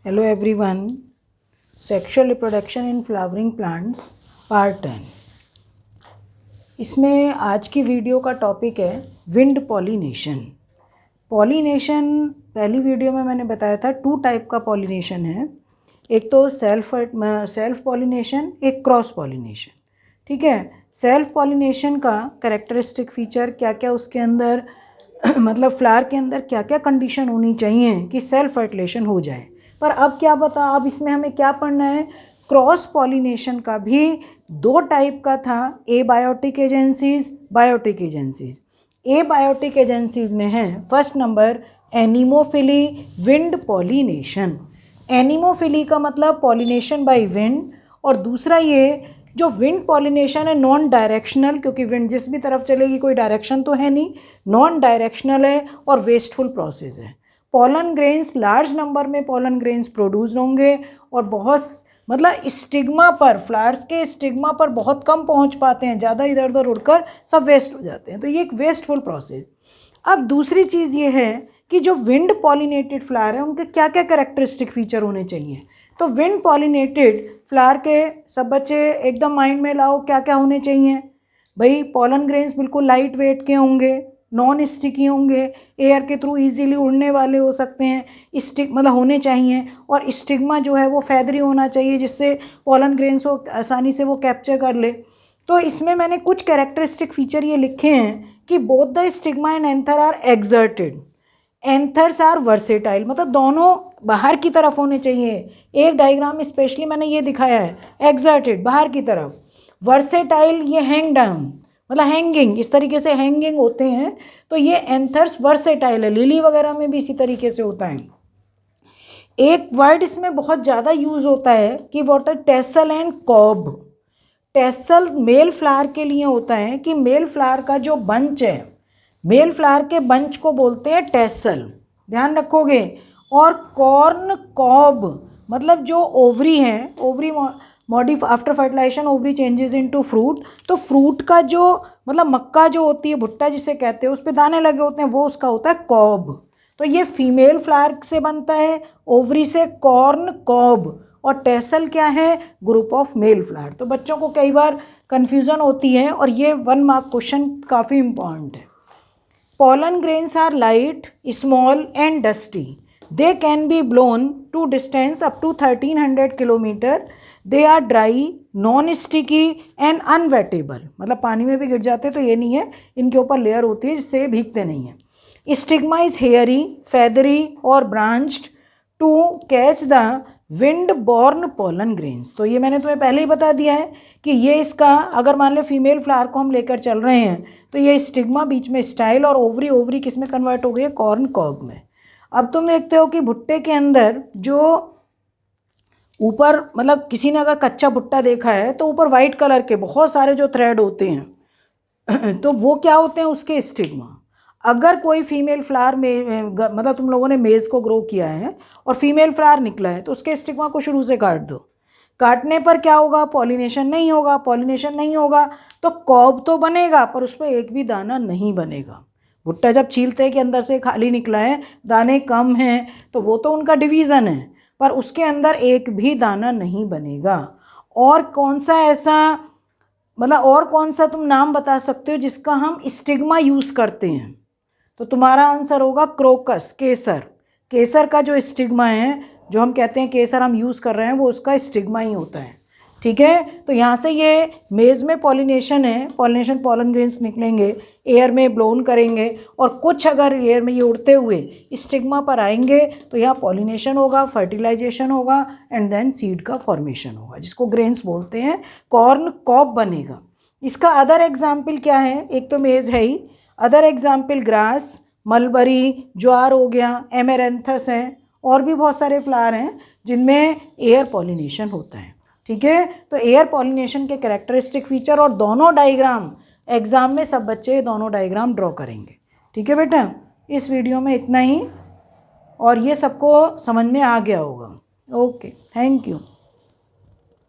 Hello everyone, sexual reproduction in flowering plants part 10। इसमें आज की वीडियो का टॉपिक है विंड पॉलिनेशन। पॉलिनेशन पहली वीडियो में मैंने बताया था 2 टाइप का पॉलिनेशन है। एक तो सेल्फ पॉलिनेशन, एक क्रॉस पॉलिनेशन। ठीक है, सेल्फ पॉलिनेशन का कैरेक्टरिस्टिक फीचर क्या क्या उसके अंदर मतलब फ्लावर के अंदर क्या क्या कंडीशन होनी चाहिए कि सेल्फ फर्टिलेशन हो जाए। पर अब क्या बता, अब इसमें हमें क्या पढ़ना है, क्रॉस पॉलिनेशन का भी 2 टाइप का था, abiotic agencies, biotic agencies. Abiotic agencies में है first number anemophily, wind pollination. Anemophily का मतलब पॉलिनेशन बाय विंड, और दूसरा ये जो विंड पॉलिनेशन है नॉन डायरेक्शनल, क्योंकि विंड जिस भी तरफ चलेगी कोई डायरेक्शन तो है नहीं, नॉन डायरेक्शनल है और वेस्टफुल प्रोसेस है। पॉलन ग्रेन्स, लार्ज नंबर में पॉलन ग्रेन्स प्रोड्यूस होंगे और बहुत मतलब स्टिग्मा पर, फ्लावर्स के स्टिग्मा पर बहुत कम पहुंच पाते हैं, ज़्यादा इधर उधर उड़कर सब वेस्ट हो जाते हैं, तो ये एक वेस्टफुल प्रोसेस। अब दूसरी चीज़ ये है कि जो विंड पॉलिनेटेड फ्लावर है उनके क्या क्या कैरेक्टरिस्टिक फीचर होने चाहिए। तो विंड पॉलिनेटेड फ्लावर के सब बच्चे एकदम माइंड में लाओ क्या क्या होने चाहिए भाई। पॉलन ग्रेन्स बिल्कुल लाइट वेट के होंगे, नॉन स्टिकी होंगे, एयर के थ्रू इजीली उड़ने वाले हो सकते हैं, स्टिक मतलब होने चाहिए, और स्टिग्मा जो है वो फैदरी होना चाहिए जिससे पॉलन ग्रेन्स को आसानी से वो कैप्चर कर ले। तो इसमें मैंने कुछ कैरेक्टरिस्टिक फीचर ये लिखे हैं कि both the stigma and anther are exerted, anthers are versatile, मतलब दोनों बाहर की तरफ होने चाहिए। एक डायग्राम स्पेशली मैंने ये दिखाया है, एक्सर्टेड बाहर की तरफ, वर्सेटाइल ये हैंग डाउन मतलब हैंगिंग, इस तरीके से हैंगिंग होते हैं, तो ये एंथर्स वर्सेटाइल है। लिली वगैरह में भी इसी तरीके से होता है। एक वर्ड इसमें बहुत ज़्यादा यूज होता है कि what are tassel and cob. Tassel male flower के लिए होता है कि मेल फ्लावर का जो बंच है, मेल फ्लावर के बंच को बोलते हैं टेसल, ध्यान रखोगे। और कॉर्न कॉब मतलब जो ओवरी है, ovary after fertilization ovary changes into fruit, तो फ्रूट का जो मतलब मक्का जो होती है, भुट्टा जिसे कहते हैं, उस पे दाने लगे होते हैं, वो उसका होता है कॉब। तो ये फीमेल फ्लावर से बनता है, ओवरी से कॉर्न कॉब, और टेसल क्या है, ग्रुप ऑफ मेल फ्लावर। तो बच्चों को कई बार कन्फ्यूज़न होती है और ये 1 मार्क क्वेश्चन काफ़ी इंपॉर्टेंट है। Pollen grains are light, small and dusty. They can be blown to distance up to 1300 kilometer. They are dry, non-sticky and unwettable. मतलब पानी में भी गिर जाते हैं तो ये नहीं है, इनके ऊपर लेयर होती है जिससे भीगते नहीं हैं। Stigma is hairy, feathery और branched to catch the wind born pollen grains. तो ये मैंने तुम्हें पहले ही बता दिया है कि ये इसका, अगर मान लो फीमेल फ्लावर को हम लेकर चल रहे हैं तो ये स्टिग्मा बीच में स्टाइल, और ओवरी ओवरी किस में कन्वर्ट हो गई है, कॉर्न कॉब में। अब तुम देखते हो कि भुट्टे के अंदर जो ऊपर मतलब किसी ने अगर कच्चा भुट्टा देखा है तो ऊपर वाइट कलर के बहुत सारे जो थ्रेड होते हैं तो वो क्या होते हैं, उसके स्टिग्मा। अगर कोई फीमेल फ्लावर में मतलब तुम लोगों ने मेज को ग्रो किया है और फीमेल फ्लावर निकला है तो उसके स्टिग्मा को शुरू से काट दो। काटने पर क्या होगा, पॉलिनेशन नहीं होगा। पॉलिनेशन नहीं होगा तो कॉब तो बनेगा पर उस पर एक भी दाना नहीं बनेगा। भुट्टा जब छीलते हैं कि अंदर से खाली निकला है, दाने कम हैं, तो वो तो उनका डिवीज़न है, पर उसके अंदर एक भी दाना नहीं बनेगा। और कौन सा ऐसा मतलब और कौन सा तुम नाम बता सकते हो जिसका हम स्टिग्मा यूज़ करते हैं, तो तुम्हारा आंसर होगा क्रोकस, केसर। केसर का जो स्टिग्मा है, जो हम कहते हैं केसर हम यूज़ कर रहे हैं, वो उसका स्टिग्मा ही होता है। ठीक है, तो यहाँ से ये मेज़ में पॉलिनेशन है, पॉलिनेशन पॉलन ग्रेन्स निकलेंगे, एयर में ब्लोन करेंगे, और कुछ अगर एयर में ये उड़ते हुए स्टिग्मा पर आएंगे तो यहाँ पॉलिनेशन होगा, फर्टिलाइजेशन होगा, एंड देन सीड का फॉर्मेशन होगा जिसको ग्रेन्स बोलते हैं, कॉर्न कॉब बनेगा। इसका अदर एग्जाम्पल क्या है, एक तो मेज़ है ही, अदर एग्जाम्पल ग्रास, मलबरी, ज्वार हो गया, एमेरेंथस है, और भी बहुत सारे फ्लावर हैं जिनमें एयर पॉलिनेशन होता है। ठीक है, तो एयर पॉलिनेशन के कैरेक्टरिस्टिक फीचर, और दोनों डायग्राम एग्जाम में सब बच्चे दोनों डायग्राम ड्रॉ करेंगे। ठीक है बेटा, इस वीडियो में इतना ही, और ये सबको समझ में आ गया होगा। Okay, thank you.